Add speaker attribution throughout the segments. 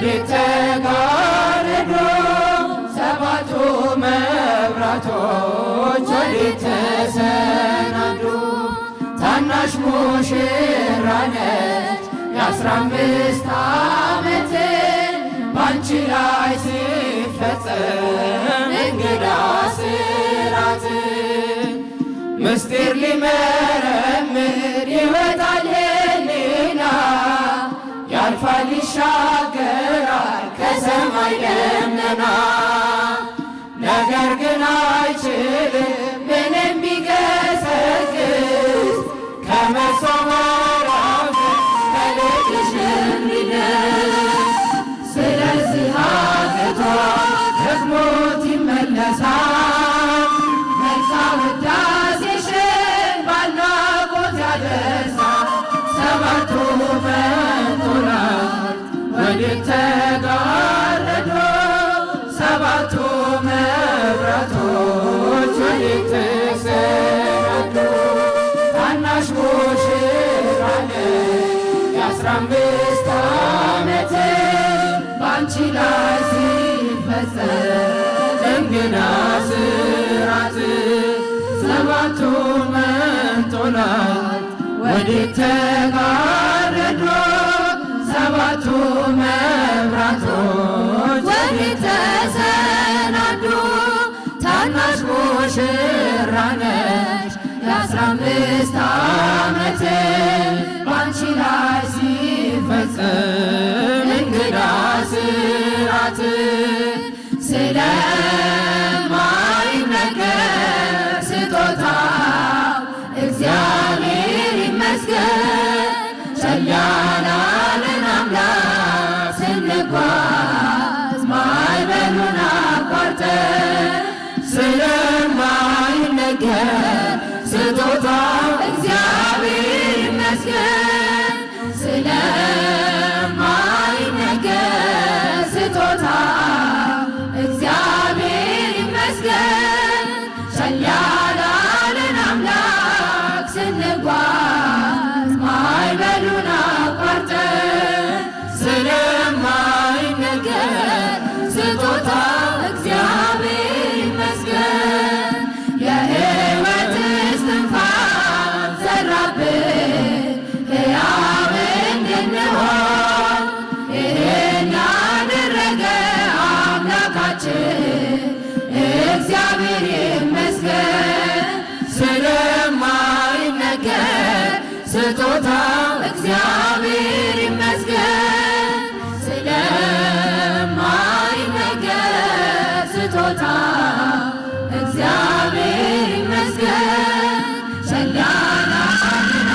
Speaker 1: ወዴት ተጋረዱ ሰባቱ መብራቶች ወዴት ተሰናዱ? ታናሽ ሙሽራ ነች የ15 ዓመት ባንቺ ላይ ሲፈጸም እንግዳ ስራት ምስጢር ሊመረምር ይወጣል ሕሊና ያልፋል ይሻገራል ከሰማይ ደመና ነገር ግን አይችልም ምንም ቢገሰግስ ከመሰወሪያው ከልጅሽ እንዲደርስ ስለዚህ አግቶ ደግሞት ይመለሳል መልካ ውዳሴሽን ባድናቆት ያደርሳል ሰባቱ መንጦላዕት ወዴት ተጋረዱ ሰባቱ መብራቶች ወዴት ተሰናዱ? ታናሽ ሙሽራ ነች የ15 ዓመት ባንቺ ላይ ሲፈጸም እንግዳ ስራት ሰባቱ መንጦላዕት ወዴት ተጋረዱ ሰባቱ መብራቶች ወዴት ተሰናዱ? ታናሽ ሙሽራ ነች የ15 ዓመት ባንቺ ላይ ሲፈጸም እንግዳ ስራት ስለማይነገር ስጦታው እግዚአብሔር ይመስገን ቸል ያላለን አምላክ ስንጓዝ ማዕበሉን አቋርጠን ስለማይነገር ስጦታው እግዚአብሔር ይመስገን ስለማይነገር ስጦታው እግዚአብሔር ይመስገን ቸል ያላለን አምላክ ስንጓዝ ማዕበሉን አቋርጠን ስለማይነገር ስጦታው እግዚአብሔር ይመስገን የሕይወት እስትንፋስ ዘራብን ሕያው እንድንሆን ይህን ያደረገ አምላካችን እግዚአብሔር ይመስገን ስለማይነገር ስጦታው እግዚአብሔር ይመስገን ስለማይነገር ስጦታው እግዚአብሔር ይመስገን ቸል ያላለን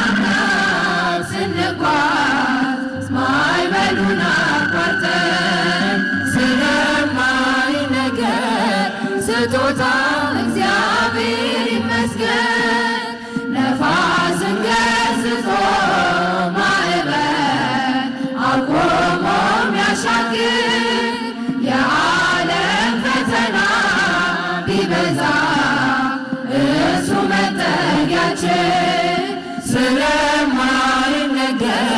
Speaker 1: አምላክ ስንጓዝ ማዕበሉን አቋርጠን ስለማይነገር ስጦታው እግዚአብሔር ይመስገን ነፋስን ገስጾ ማዕበል አቆሞ የሚያሻግር የዓለም ፈተና ቢበዛ እሱ መጠጊያችን ስለማይነገር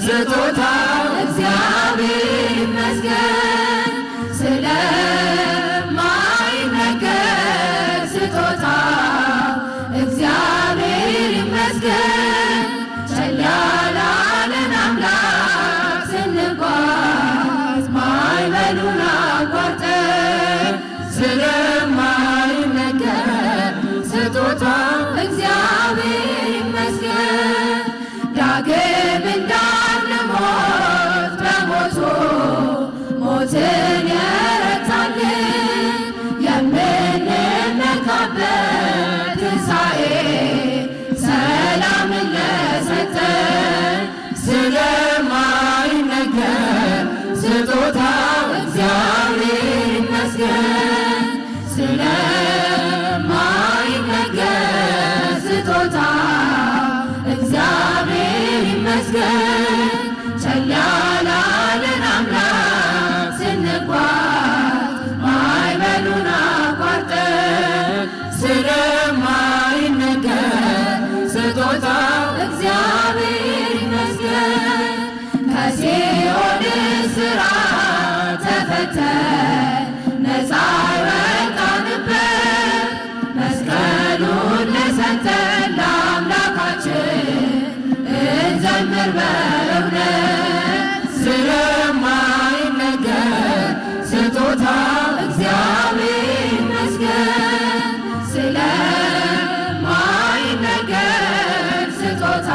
Speaker 1: ስጦታው እግዚአብሔር ይመስገን ስለማይነገር ስጦታው እግዚአብሔር ይመስገን ቸል ያላለን አምላክ ስንጓዝ ማዕበሉን አቋርጠን ስለማይነገር ስጦታው እግዚአብሔር ይመስገን ዳግም እንዳንሞት በሞቱ ሞትን የረታልን የምንመካበት ትንሣኤ ሰላምን ለሰጠን ስለማይነገር ስጦታው እግዚአብሔር ይመስገን ስለማይነገር ስጦታው እግዚአብሔር ይመስገን ቸል ያላለን አምላክ ስንጓዝ ማዕበሉን አቋርጠን ስለማይነገር ስጦታው እግዚአብሔር ይመስገን ከሲኦል እስራት እንዘምር በእውነት ስለማይነገር ስጦታ እግዚአብሔር ይመስገን። ስለማይነገር ስጦታ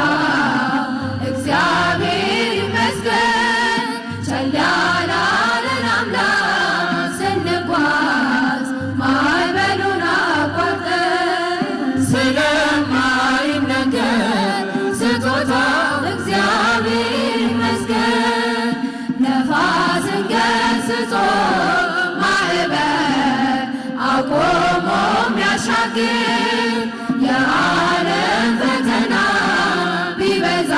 Speaker 1: እግዚአብሔር ይመስገን። ቸል ያላለን አምላክ ስንጓዝ ማዕበሉን አቋርጠን ስለማይነገር ስጦታ እግዚአብሔር ይመስገን። ነፋስን ገስጾ ማዕበል አቆሞ የሚያሻግር የዓለም ፈተና ቢበዛ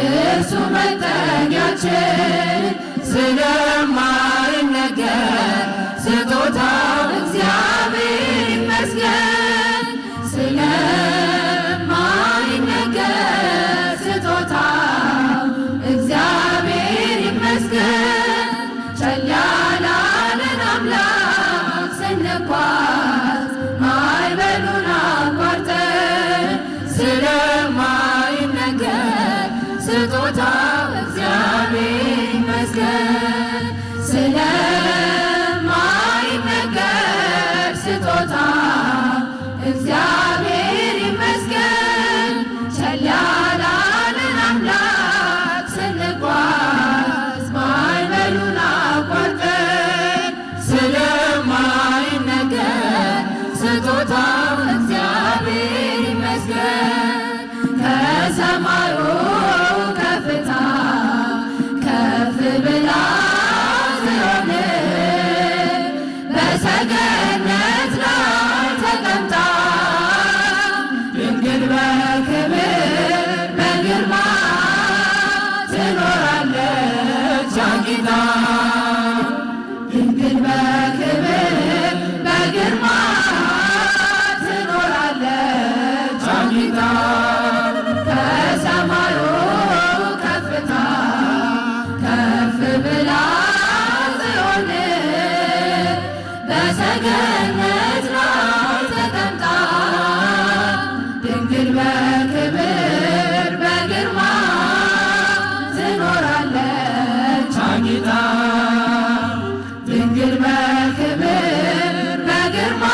Speaker 1: እርሱ መጠጊያችን። ስለማይነገር ስጦታ እግዚአብሔር ይመስገን። ስለማይነገር ስጦታ እግዚአብሔር ይመስገን። ቸል ያላለን አምላክ ስንጓዝ ማዕበሉን አቋርጠን ስለማይነገር ስጦታ እግዚአብሔር ይመስገን። ስለማይነገር ስጦታ እግዚአብሔር ይመስገን። ቸል ያላለን አምላክ ስንጓዝ ማዕበሉን አቋርጠን ስለማይነገር ስጦታ እግዚአብሔር ይመስገን። ከሰማዩ ከፍታ ከፍ ብላ ጽዮን በሰገነት ላይ ተቀምጣ ድንግል በክብር በግርማ ትኖራለች አጊጣ። ድንግል በክብር በግርማ ትኖራለች አጊጣ። ከሰማዩ ከፍታ ከፍ ብላ ጽዮን በሰገነት ላይ ተቀምጣ ድንግል በክብር በግርማ ትኖራለች አጊጣ። ድንግል በክብር በግርማ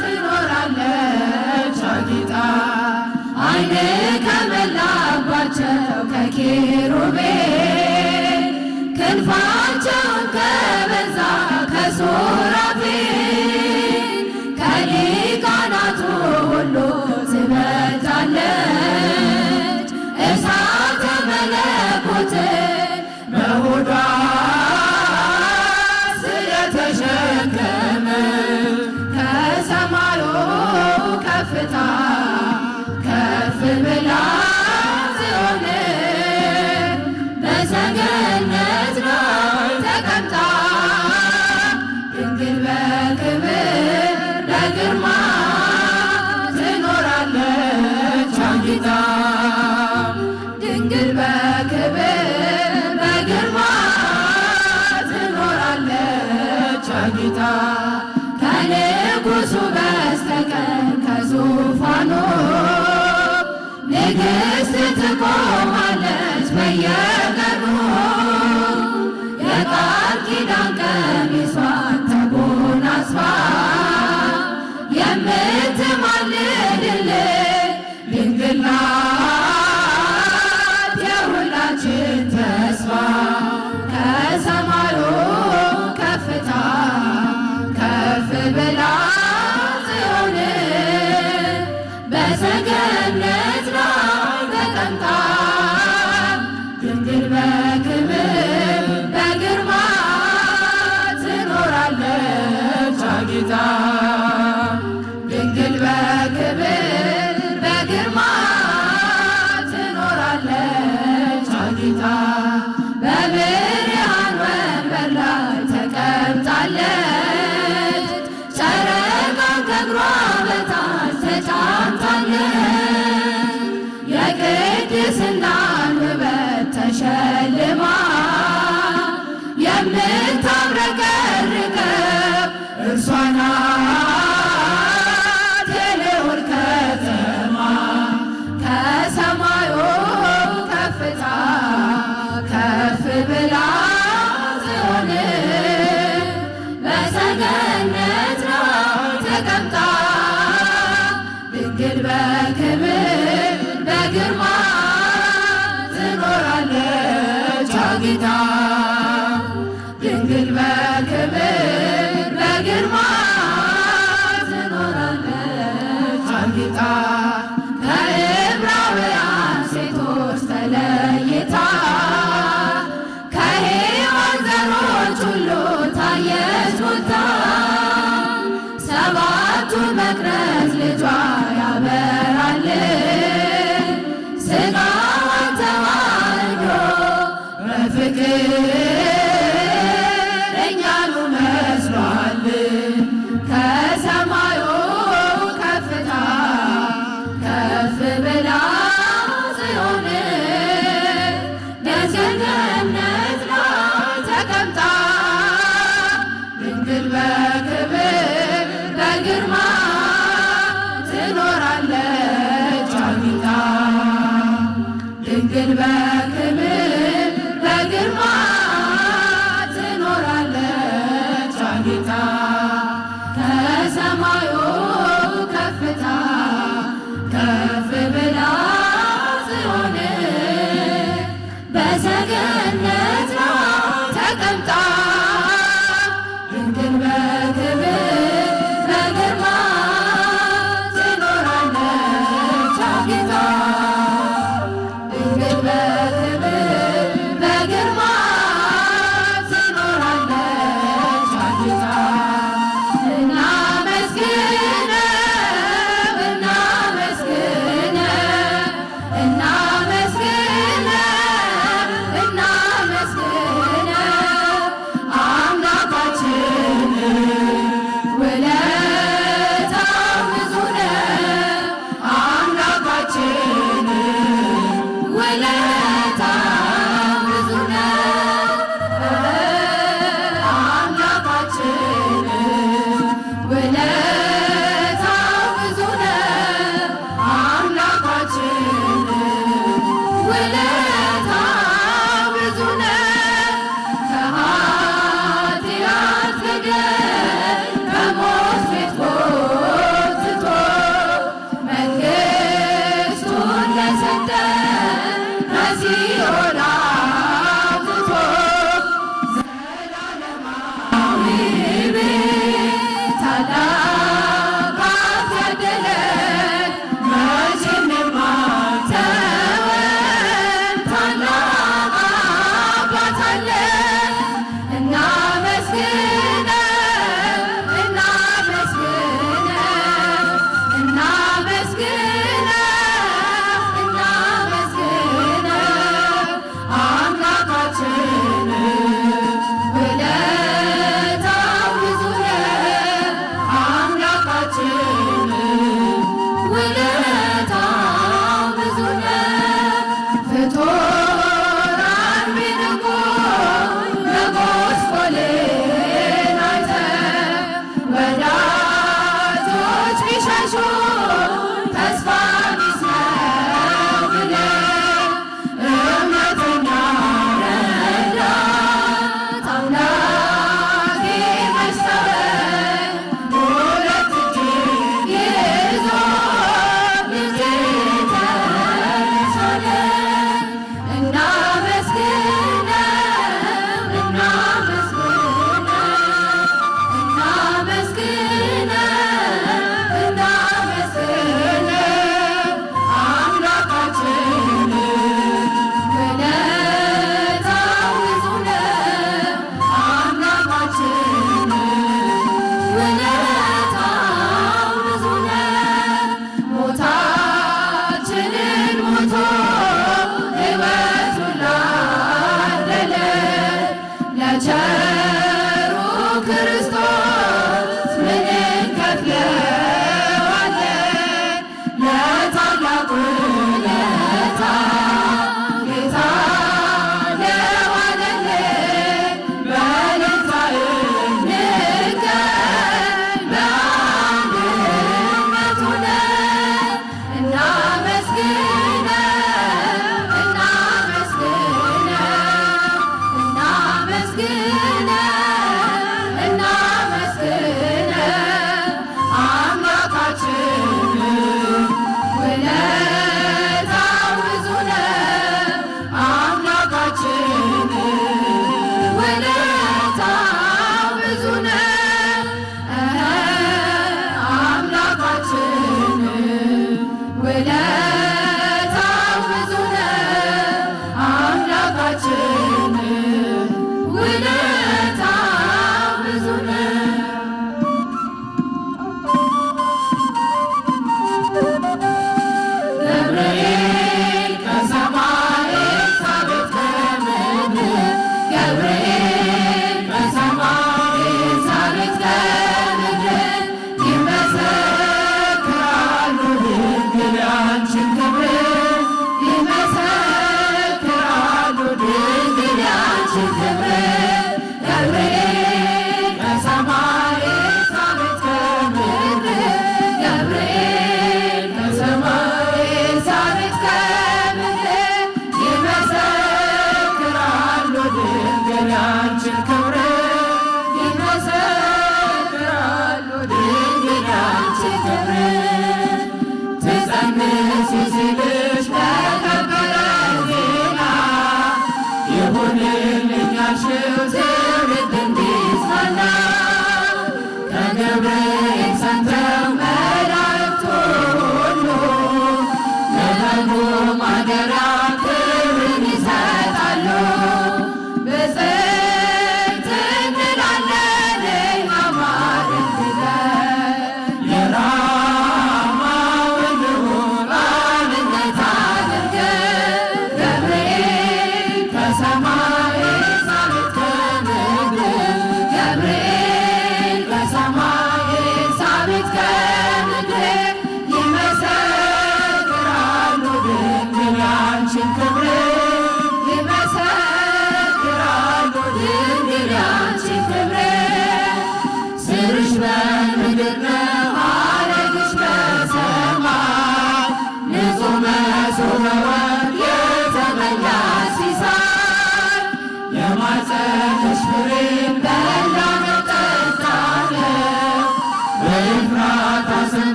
Speaker 1: ትኖራለች አጊጣ። ዓይን ከመላባቸው ከኪሩቤል ክንፋቸውን ከበዛ ከሱራፌል ከሊቃናቱ ሁሉ ትበልጣለች እሳተ መለኮትን በሆዷ ስለተሸከመች ከሰማዩ ከፍታ ከፍ ብላ ጽዮን በሰገነት ላይ ተቀምጣ ድንግል በክብር በግርማ ትኖራለች አጊጣ። ድንግል በክብር በግርማ ትኖራለች አጊጣ። ከንጉሡ በስተቀር ከዙፋኑ ንግሥት ትቆማለች በየቀኑ የቃል ኪዳን ቀሚሷን ተጎናጽፋ የምትማልድልን ድንግል ናት የሁላችን ተስፋ። ከሰማዩ ከፍታ ከፍ ብላ ጽዮን በሰገነት ላይ ተቀምጣ ድንግል በክብር በግርማ ትኖራለች አጊጣ። ድንግል በክብር በግርማ ትኖራለች አጊጣ። በብርሃን ወንበር ላይ ተቀምጣለች ጨረቃን ከእግሯ በታች ተጫምታለች። የቅድስናን ውበት ተሸልማ የምታብረቀርቀው እርሷ ናት የልዑል ከተማ። ከሰማዩ ፍቅር እኛኑ መስሏል ከሰማዩ ከፍታ ከፍ ብላ ጽዮን በሰገነት ላይ ተቀምጣ ድንግል በክብር በግርማ ትኖራለች አጊጣ ድንግል በክብር በግርማ ትኖራለች አጊጣ ከሰማዩ ከፍታ ከፍ ብላ ጽዮን በሰገነት ላይ ተቀምጣ ድንግል በክብር በግርማ ትኖራለች አጊጣ ድንግል በክብር በግርማ ትኖራለች አጊጣ
Speaker 2: እናመስግን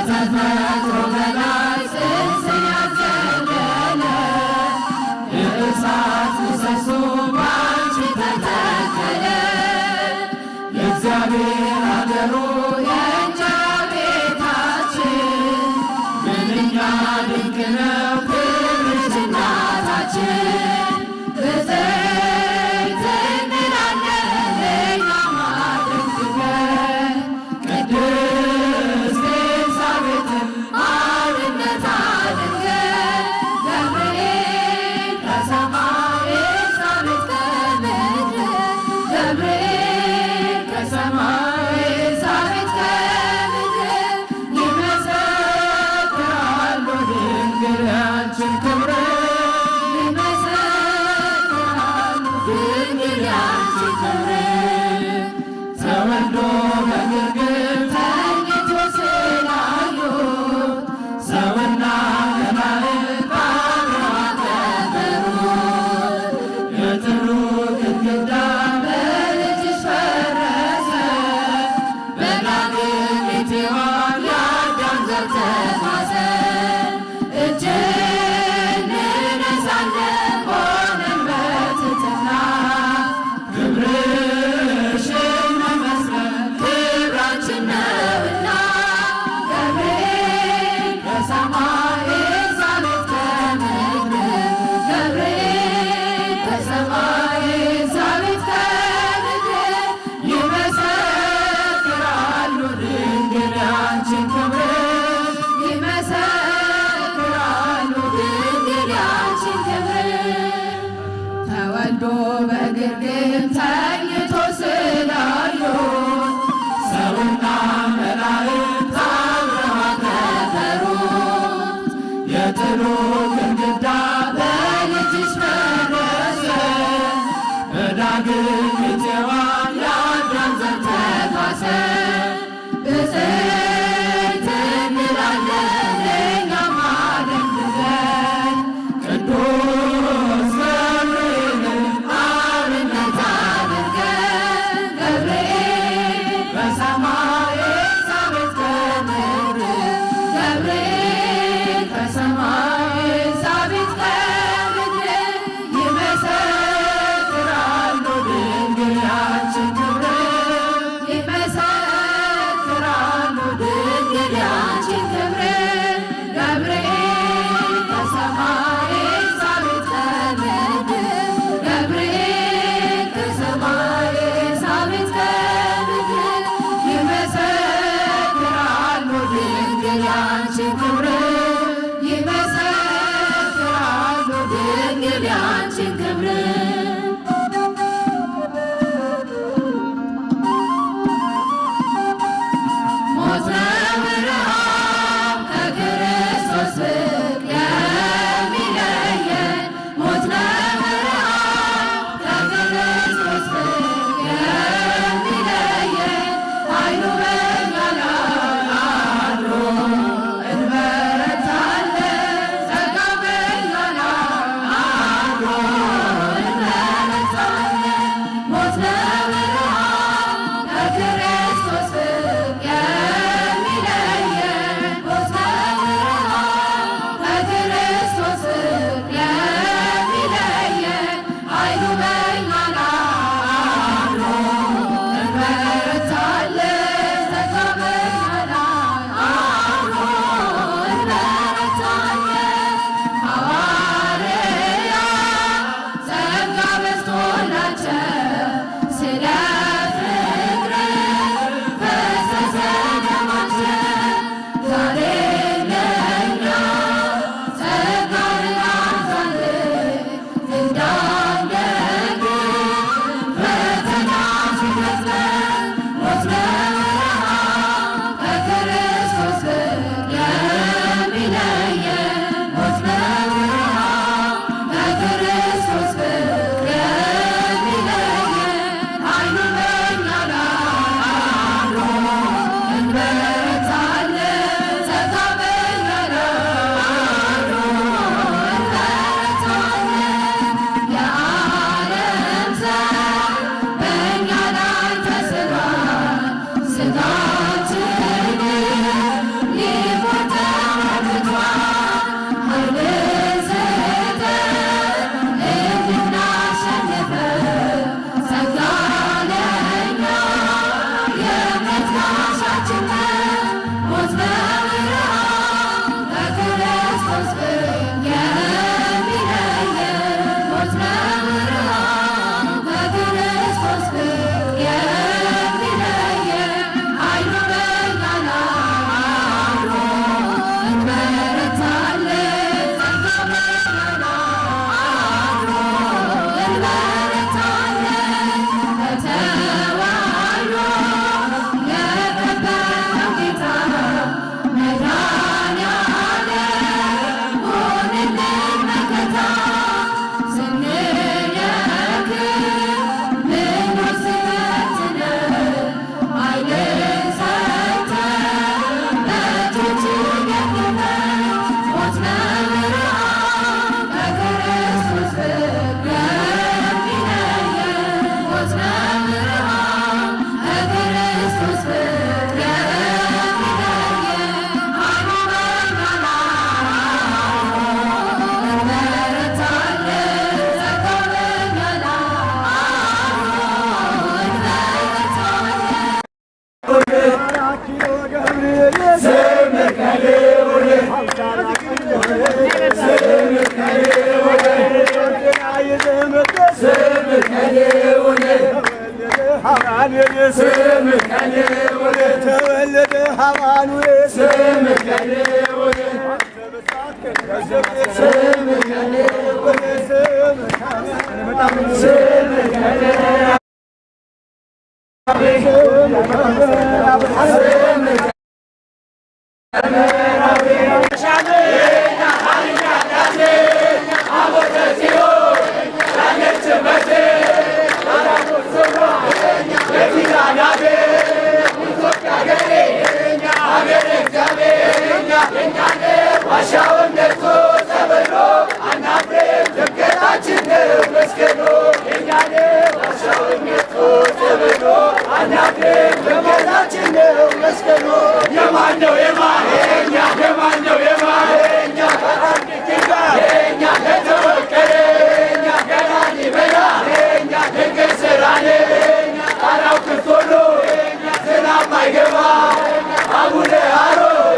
Speaker 1: ከተፈጥሮ በላይ ጽንስን ያዘለለ የእሳት ምሰሶ ባንቺ ተተከለ። የእግዚአብሔር አገሩ የእንጀራ ቤታችን ምንኛ ድንቅ ነው ክብርሽ እናታችን። ብፅዕት እንላለን እኛ ማደግፈን ቅድስት ኤልሳቤጥን አብነት አድርገን ገብርኤል ከሰማይ ኤልሳቤጥ ከምድር ገብርኤል ከሰማይ ኤልሳቤጥ ከምድር ይመሰክራሉ ድንግል ያንቺን ክብር ይመሰክራሉ ድንግል ያንቺን ክብር። ተወልዶ በግርግም ተኝቶ ስላዩት ሰውና መላእክት አብረው አከበሩት። የጥሉ ግድግዳ በልጅሽ ፈረሰ በዳግም ሔዋን የአዳም ዘር ተካሰ። እጅ እንነሳለን ሆነን በትሕትና ክብርሽን መመስከር ክብራችን ነውና ገብርኤል ከሰማይ ኤልሳቤጥ ከምድር ገብርኤል ከሰማይ ኤልሳቤጥ ከምድር ይመሰክራሉ ድንግል ያንቺን ክብር ይመሰክራሉ ድንግል ያንቺን ክብር። ተወልዶ በግርግም ተኝቶ ስላዩት ሰውና መላእክት አብረው አከበሩት። የጥሉ ግድግዳ በልጅሽ ፈረሰ በዳግም ሔዋን የአዳም ዘር ተካሰ። ብፅዕት እንላለን እኛም አደግፈን ቅዱስ ገብርኤልን አብነት አድርገን ገብርኤል በሰማይ ኤልሳቤጥ ከምድር ገብርኤል ከሰማይ ኤልሳቤጥ ከምድር ይመሰክራሉ ድንግል ያንቺን ክብር ይመሰክራሉ ድንግል ያንቺን ክብር። ገብርኤል ከሰማይ ኤልሳቤጥ ከምድር ገብርኤል ከሰማይ ኤልሳቤጥ ከምድር ይመሰክራሉ ድንግል ያንቺን ክብር ይመሰክራሉ ድንግል ያንቺን ክብር። ሞት ነው ረሃብ ከክርስቶስ ፍቅር የሚለየን ሞት ነው ረሃብ ከክርስቶስ ፍቅር የሚለየን ኃይሉ በእኛ ላይ አድሮ እንበረታለን ጸጋው በእኛ ላይ አድሮ እንበረታለን። ሞት ነው ረሃብ ከክርስቶስ ፍቅር የሚለየን ሞት ነው ረሃብ ከክርስቶስ ፍቅር የሚለየን ኃይሉ በእኛ ላይ አድሮ እንበረታለን ጸጋው በእኛ ላይ አድሮ እንበረታለን። ሐዋርያት ጸጋ በዝቶላቸው ስለ ፍቅር ፈሰሰ ደማቸው። ዛሬ ለእኛ ጸጋን አብዛልን እንዳንደግም ፈተና ሲገጥመን ሞት ነው ረሃብ ከክርስቶስ ፍቅር የሚለየን ሞት ነው ረሃብ ከክርስቶስ ፍቅር የሚለየን ኃይሉ በእኛ ላይ አድሮ እንበረታለን ጸጋው በእኛ ላይ አድሮ እንበረታለን። የዓለም ዘር በእኛ ላይ ተስሏል ስጋችንን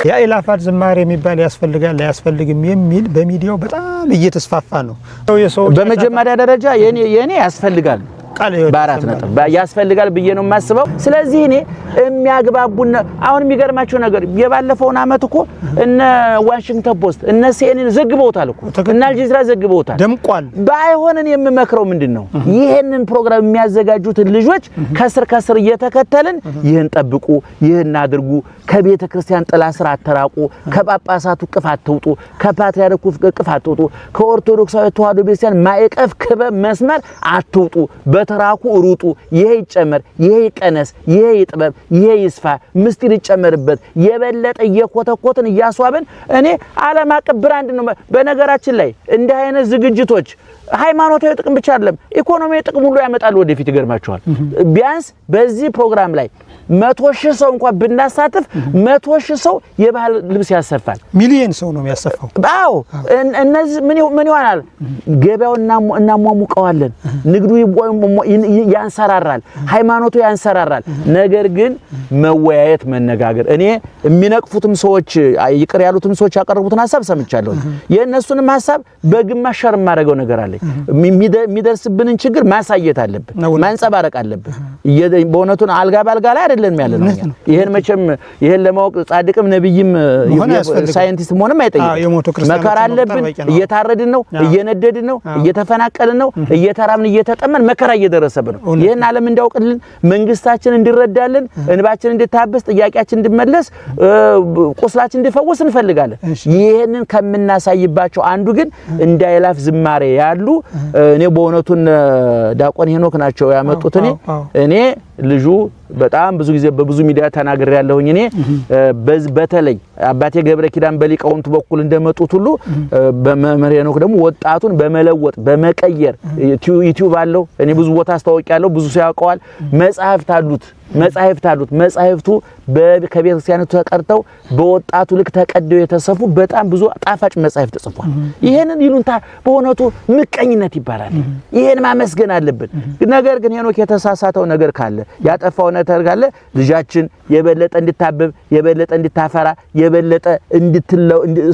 Speaker 2: የአይላፋት ዝማሬ የሚባል ያስፈልጋል ያስፈልግም የሚል በሚዲያው በጣም እየተስፋፋ ነው።
Speaker 3: በመጀመሪያ ደረጃ የኔ ያስፈልጋል ባራት ነጥብ ያስፈልጋል ብዬ ነው የማስበው። ስለዚህ እኔ የሚያግባቡና አሁን የሚገርማቸው ነገር የባለፈውን አመት እኮ እነ ዋሽንግተን ፖስት እነ ሲኤንኤን ዘግበውታል እኮ እና አልጀዚራ ዘግበውታል ደምቋል። ባይሆንን የምመክረው ምንድነው ይሄንን ፕሮግራም የሚያዘጋጁትን ልጆች ከስር እየተከተልን ይሄን ጠብቁ ይሄን አድርጉ ከቤተ ክርስቲያን ጥላ ስር አተራቁ ከጳጳሳቱ ቅፍ አትውጡ ከፓትርያርኩ ቅፍ አትውጡ ከኦርቶዶክሳዊ ተዋህዶ ቤተክርስቲያን ማይቀፍ ክበብ መስመር አትውጡ በተራኩ ሩጡ ይሄ ይጨመር ይሄ ይቀነስ ይሄ ይጥበብ ይሄ ይስፋ ምስጢር ይጨመርበት የበለጠ እየኮተኮትን እያስዋበን እኔ ዓለም አቀፍ ብራንድ ነው። በነገራችን ላይ እንደ አይነት ዝግጅቶች ሃይማኖታዊ ጥቅም ብቻ አይደለም ኢኮኖሚያዊ ጥቅም ሁሉ ያመጣሉ ወደፊት ይገርማቸዋል። ቢያንስ በዚህ ፕሮግራም ላይ 100,000 ሰው እንኳን ብናሳትፍ 100,000 ሰው የባህል ልብስ ያሰፋል።
Speaker 2: ሚሊዮን ሰው ነው የሚያሰፋው።
Speaker 3: አዎ እነዚህ ምን ይሆናል ገበያው እናሟሙቀዋለን ንግዱ ያንሰራራል ሃይማኖቱ ያንሰራራል። ነገር ግን መወያየት መነጋገር እኔ የሚነቅፉትም ሰዎች ይቅር ያሉትም ሰዎች ያቀርቡትን ሐሳብ ሰምቻለሁ። የእነሱንም ሐሳብ በግማሽ ሸር ማድረገው ነገር አለ። የሚደርስብንን ችግር ማሳየት አለብን ማንጸባረቅ አለብን። በእውነቱ አልጋ ባልጋ ላይ አይደለም ያለነው። ይሄን መቼም ይሄን ለማወቅ ጻድቅም ነብይም ሳይንቲስትም ሆነም አይጠይቅም። መከራ አለብን እየታረድን ነው እየነደድን ነው እየተፈናቀልን ነው እየተራምን እየተጠመን መከራ እየደረሰብን ነው። ይሄን ዓለም እንዲያውቅልን መንግስታችን እንዲረዳልን እንባችን እንድታበስ ጥያቄያችን እንድመለስ ቁስላችን እንዲፈወስ እንፈልጋለን። ይሄንን ከምናሳይባቸው አንዱ ግን እንዳይላፍ ዝማሬ ያሉ እኔ በእውነቱ ዲያቆን ሄኖክ ናቸው ያመጡት። እኔ ልጁ በጣም ብዙ ጊዜ በብዙ ሚዲያ ተናግሬ ያለሁኝ እኔ በተለይ አባቴ ገብረ ኪዳን በሊቃውንቱ በኩል እንደመጡት ሁሉ በመምህር ሄኖክ ደግሞ ወጣቱን በመለወጥ በመቀየር ዩቲዩብ አለው እኔ ብዙ ቦታ አስተዋውቂያለሁ ብዙ ሰው ያውቀዋል። መጻሕፍት አሉት መጻሕፍቱ ከቤተክርስቲያኑ ተቀርተው በወጣቱ ልክ ተቀደው የተሰፉ በጣም ብዙ ጣፋጭ መጻሕፍት ጽፏል። ይሄንን ይሉንታ በእውነቱ ምቀኝነት ይባላል። ይሄን ማመስገን አለብን። ነገር ግን ሄኖክ የተሳሳተው ነገር ካለ ያጠፋው ነገር ካለ ልጃችን የበለጠ እንድታበብ የበለጠ እንድታፈራ የበለጠ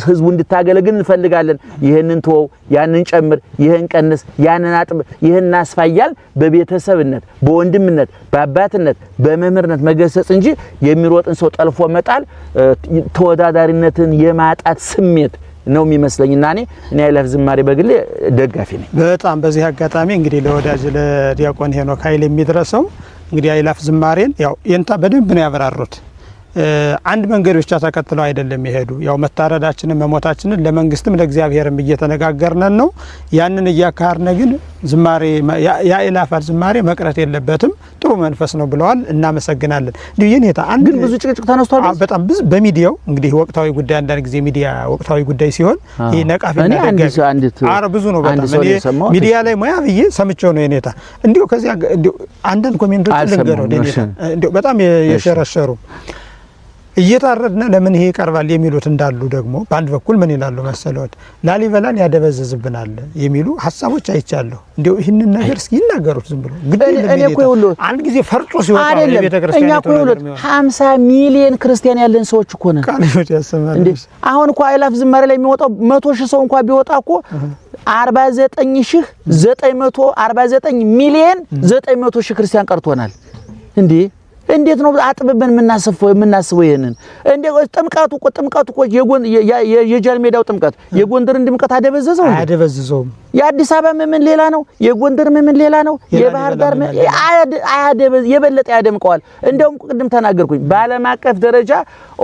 Speaker 3: ህዝቡ እንድታገለግል እንፈልጋለን። ይሄንን ተወው ያንን ጨምር ይሄን ቀንስ ያንን አጥብ ይሄን አስፋያል በቤተሰብነት በወንድምነት በአባትነት በመምህርነት መገሰጽ እንጂ የሚሮጥን ሰው ጠልፎ መጣል ተወዳዳሪነትን የማጣት ስሜት ነው የሚመስለኝና እኔ አይላፍ ዝማሬ በግሌ ደጋፊ ነኝ።
Speaker 2: በጣም በዚህ አጋጣሚ እንግዲህ ለወዳጅ ለዲያቆን ሄኖክ ኃይል የሚድረሰው እንግዲህ አይላፍ ዝማሬን ያው የንታ በደንብ ነው ያበራሩት። አንድ መንገድ ብቻ ተከትለው አይደለም ይሄዱ ያው መታረዳችንን መሞታችንን ለመንግስትም ለእግዚአብሔርም እየተነጋገርን ነው። ያንን እያካርነ ግን ዝማሬ የአይላፋት ዝማሬ መቅረት የለበትም ጥሩ መንፈስ ነው ብለዋል። እናመሰግናለን። የኔታ አንድ
Speaker 3: ግን ብዙ ጭቅጭቅ ተነስቷል።
Speaker 2: በጣም ብዙ በሚዲያው እንግዲህ ወቅታዊ ጉዳይ አንዳንድ ጊዜ ሚዲያ ወቅታዊ ጉዳይ ሲሆን ይሄ ነቃፊና ደጋፊ ብዙ ነው። በጣም እኔ ሚዲያ ላይ ሙያ ብዬ ሰምቼው ነው የኔታ እንዲሁ ከዚያ እንዲሁ አንዳንድ ኮሜንቶች ልንገረው የኔታ እንዲሁ በጣም የሸረሸሩ እየታረድነ ለምን ይሄ ይቀርባል የሚሉት እንዳሉ ደግሞ በአንድ በኩል ምን ይላሉ መሰለዎት ላሊበላን ያደበዘዝብናል የሚሉ ሐሳቦች አይቻለሁ እንዴው ይህንን ነገር እስኪ ይናገሩት ዝም ብሎ
Speaker 3: እኔ እኮ ይሁሉ
Speaker 2: አንድ ጊዜ ፈርጦ ሲወጣ
Speaker 3: ቤተክርስቲያን እኛ እኮ ይሁሉ 50 ሚሊዮን ክርስቲያን ያለን ሰዎች እኮ ነን
Speaker 2: ቃልዮት ያሰማል
Speaker 3: እንዴ አሁን እኮ አይላፍ ዝማሬ ላይ የሚወጣው 100,000 ሰው እንኳን ቢወጣ እኮ 49,949 ሚሊዮን 900,000 ክርስቲያን ቀርቶናል እንዴ እንዴት ነው አጥብበን የምናስበው ይሄንን እንዴ ጥምቀቱ እኮ የጃል ሜዳው ጥምቀት የጎንደርን ድምቀት አደበዘዘው የአዲስ አበባ ምን ሌላ ነው የጎንደር ምን ሌላ ነው የባህር ዳር የበለጠ ያደምቀዋል እንደውም ቅድም ተናገርኩኝ በዓለም አቀፍ ደረጃ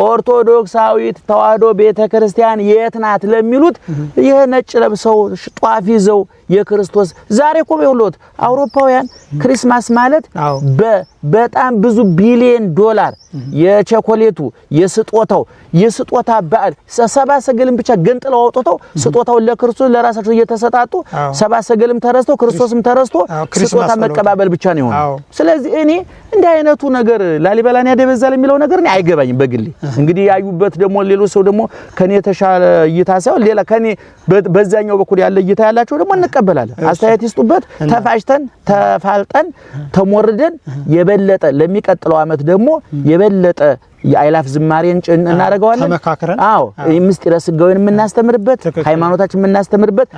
Speaker 3: ኦርቶዶክሳዊት ተዋህዶ ቤተክርስቲያን የት ናት ለሚሉት ይሄ ነጭ ለብሰው ጧፍ ይዘው የክርስቶስ ዛሬ እኮ በሁለት አውሮፓውያን ክሪስማስ ማለት በጣም ብዙ ቢሊዮን ዶላር የቸኮሌቱ የስጦታ በዓል ሰባ ሰገልም ብቻ ገንጥለው አውጥተው ስጦታው ለክርስቶስ ለራሳቸው እየተሰጣጡ ሰባ ሰገልም ተረስቶ ክርስቶስም ተረስቶ ስጦታ መቀባበል ብቻ ነው የሆነው ስለዚህ እኔ እንደ አይነቱ ነገር ላሊበላን ያደበዛል የሚለው ነገር እኔ አይገባኝም በግሌ እንግዲህ ያዩበት ደግሞ ሌሎች ሰው ደግሞ ከኔ ተሻለ እይታ ሳይሆን ሌላ ከኔ በዛኛው በኩል ያለ እይታ ያላቸው ደግሞ እንቀበላለን አስተያየት ይስጡበት ተፋጭተን ተፋልጠን ተሞርደን የበለጠ ለሚቀጥለው አመት ደግሞ የበለጠ የአይላፍ ዝማሬን እናደርጋለን
Speaker 2: ተመካከረን
Speaker 3: ምስጢረ ስጋዌን የምናስተምርበት ሃይማኖታችን የምናስተምርበት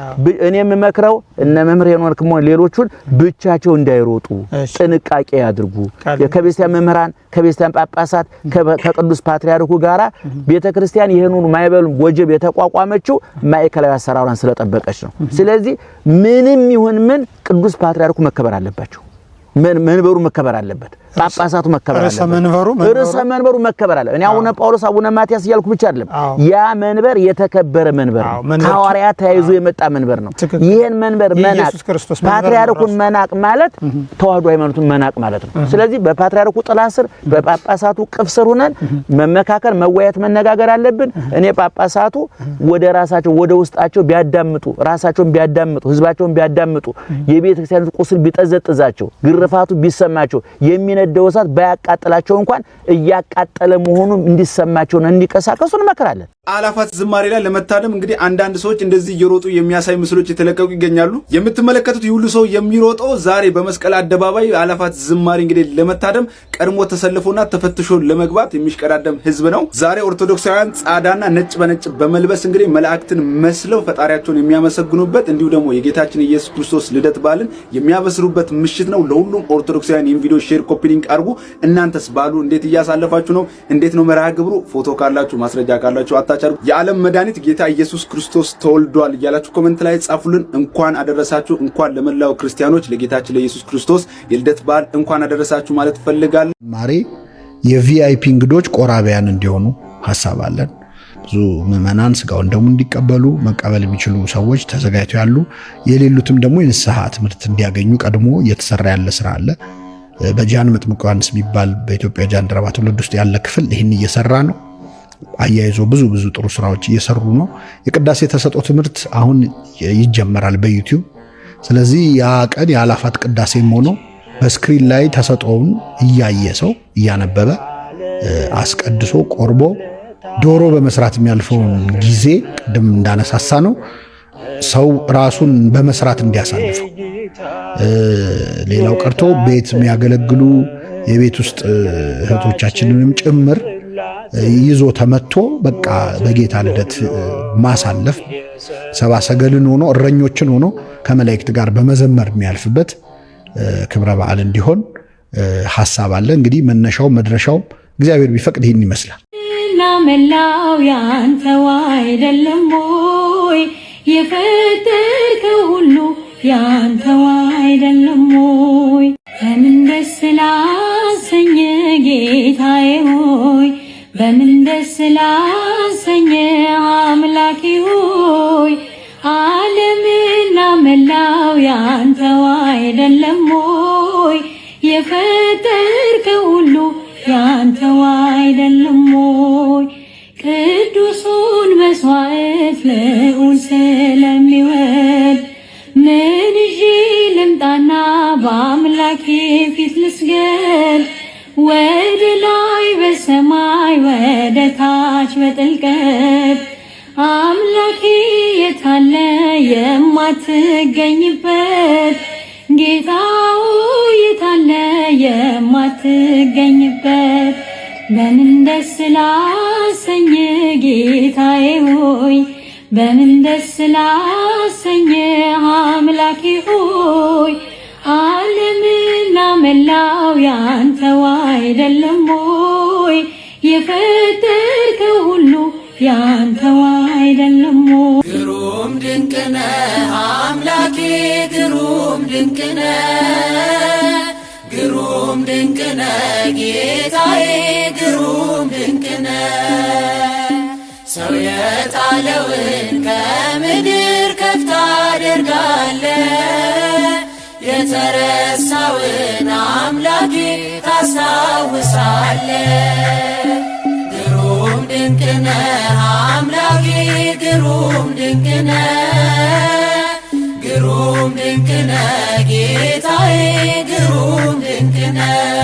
Speaker 3: እኔም መክረው እነ መምህር ሄኖክም ሌሎቹን ብቻቸው እንዳይሮጡ ጥንቃቄ ያድርጉ የከቤስቲያን መምህራን ከቤስቲያን ጳጳሳት ከቅዱስ ፓትርያርኩ ጋራ ቤተክርስቲያን ይሄንን ማይበል ወጀብ የተቋቋመችው ማዕከላዊ አሰራሯን ስለጠበቀች ነው ስለዚህ ምንም ይሁን ምን ቅዱስ ፓትርያርኩ መከበር አለባቸው መንበሩ መከበር አለበት ጳጳሳቱ መከበር አለበት ርዕሰ መንበሩ መከበር አለበት እኔ አቡነ ጳውሎስ አቡነ ማቲያስ ይያልኩ ብቻ አይደለም ያ መንበር የተከበረ መንበር ነው ሐዋርያ ተያይዞ የመጣ መንበር ነው ይሄን መንበር መናቅ ፓትርያርኩን መናቅ ማለት ተዋህዶ ሃይማኖቱን መናቅ ማለት ነው ስለዚህ በፓትርያርኩ ጥላ ስር በጳጳሳቱ ቅፍ ስር ሆነን መመካከር መወያየት መነጋገር አለብን እኔ ጳጳሳቱ ወደ ራሳቸው ወደ ውስጣቸው ቢያዳምጡ ራሳቸውን ቢያዳምጡ ህዝባቸውን ቢያዳምጡ የቤተክርስቲያኑ ቁስል ቢጠዘጥዛቸው ግርፋቱ ቢሰማቸው የሚነደውሳት ባያቃጥላቸው እንኳን እያቃጠለ መሆኑ እንዲሰማቸው ነው እንዲቀሳቀሱ እንመክራለን
Speaker 4: አላፋት ዝማሬ ላይ ለመታደም እንግዲህ አንዳንድ ሰዎች እንደዚህ እየሮጡ የሚያሳይ ምስሎች የተለቀቁ ይገኛሉ የምትመለከቱት ይሁሉ ሰው የሚሮጠው ዛሬ በመስቀል አደባባይ አላፋት ዝማሬ እንግዲህ ለመታደም ቀድሞ ተሰልፎና ተፈትሾ ለመግባት የሚሽቀዳደም ህዝብ ነው ዛሬ ኦርቶዶክሳውያን ጻዳና ነጭ በነጭ በመልበስ እንግዲህ መላእክትን መስለው ፈጣሪያቸውን የሚያመሰግኑበት እንዲሁ ደግሞ የጌታችን ኢየሱስ ክርስቶስ ልደት በዓልን የሚያበስሩበት ምሽት ነው ለሁሉም ኦርቶዶክሳውያን ይህን ቪዲዮ ሼር ኮፒ ሊንክ አድርጉ እናንተስ ባሉ እንዴት እያሳለፋችሁ ነው እንዴት ነው መርሃ ግብሩ ፎቶ ካላችሁ ማስረጃ ካላችሁ የዓለም መድኃኒት ጌታ ኢየሱስ ክርስቶስ ተወልዷል እያላችሁ ኮሜንት ላይ ጻፉልን እንኳን አደረሳችሁ እንኳን ለመላው ክርስቲያኖች ለጌታችን ለኢየሱስ ክርስቶስ የልደት በዓል እንኳን አደረሳችሁ ማለት ፈልጋለሁ
Speaker 5: ማሪ የቪአይፒ እንግዶች ቆራቢያን እንዲሆኑ ሐሳብ አለን ብዙ ምዕመናን ስጋውን ደግሞ እንዲቀበሉ መቀበል የሚችሉ ሰዎች ተዘጋጅተው ያሉ የሌሉትም ደግሞ የንስሐ ትምህርት እንዲያገኙ ቀድሞ እየተሰራ ያለ ስራ አለ በጃን መጥምቁ ዮሐንስ የሚባል በኢትዮጵያ ጃንደረባ ትውልድ ውስጥ ያለ ክፍል ይህን እየሰራ ነው አያይዞ ብዙ ጥሩ ስራዎች እየሰሩ ነው የቅዳሴ ተሰጥኦ ትምህርት አሁን ይጀመራል በዩቲዩብ ስለዚህ ያ ቀን የአላፋት ቅዳሴም ሆኖ በስክሪን ላይ ተሰጥኦውን እያየ ሰው እያነበበ አስቀድሶ ቆርቦ ዶሮ በመስራት የሚያልፈውን ጊዜ ቅድም እንዳነሳሳ ነው ሰው ራሱን በመስራት እንዲያሳልፈው ሌላው ቀርቶ ቤት የሚያገለግሉ የቤት ውስጥ እህቶቻችንንም ጭምር ይዞ ተመቶ በቃ በጌታ ልደት ማሳለፍ ሰባ ሰገልን ሆኖ እረኞችን ሆኖ ከመላእክት ጋር በመዘመር የሚያልፍበት ክብረ በዓል እንዲሆን ሐሳብ አለ እንግዲህ መነሻው መድረሻው እግዚአብሔር ቢፈቅድ ይህን ይመስላል
Speaker 1: እና መላው ያንተው አይደለም ወይ የፈጠርከው ሁሉ ያንተው አይደለም ወይ በምን ደስ ላሰኘ ጌታዬ ሆይ በምን ደስ ላሰኘ አምላኬ ሆይ ዓለምና መላው ያንተው አይደለም ወይ የፈጠርከው ሁሉ ያንተው አይደለም ወይ ቅዱሱን መስዋዕት ልዑል ስለሚወድ ምን ይዤ ልምጣና በአምላኬ ፊት ልስገድ ወደ ላይ በሰማይ ወደ ታች በጥልቀት አምላኬ የታለ የማትገኝበት ጌታው የታለ የማትገኝበት በምን ደስ ላሰኝ ጌታዬ ሆይ በምን ደስ ላሰኝ አምላኬ ሆይ ዓለምና መላው ያንተው አይደለም ሆይ የፈጠርከው ሁሉ ያንተው አይደለም ሆይ
Speaker 6: ግሩም ድንቅ ነህ አምላኬ ግሩም ድንቅ ነህ ግሩም ድንቅ ነህ ጌታዬ ግሩም ድንቅ ነህ ሰው የጣለውን ከምድር ከፍ ታደርጋለህ የተረሳውን አምላኬ ታስታውሳለህ ግሩም ድንቅ ነህ አምላኬ ግሩም ድንቅ ነህ ግሩም ድንቅ ነህ ጌታዬ ግሩም ድንቅ ነህ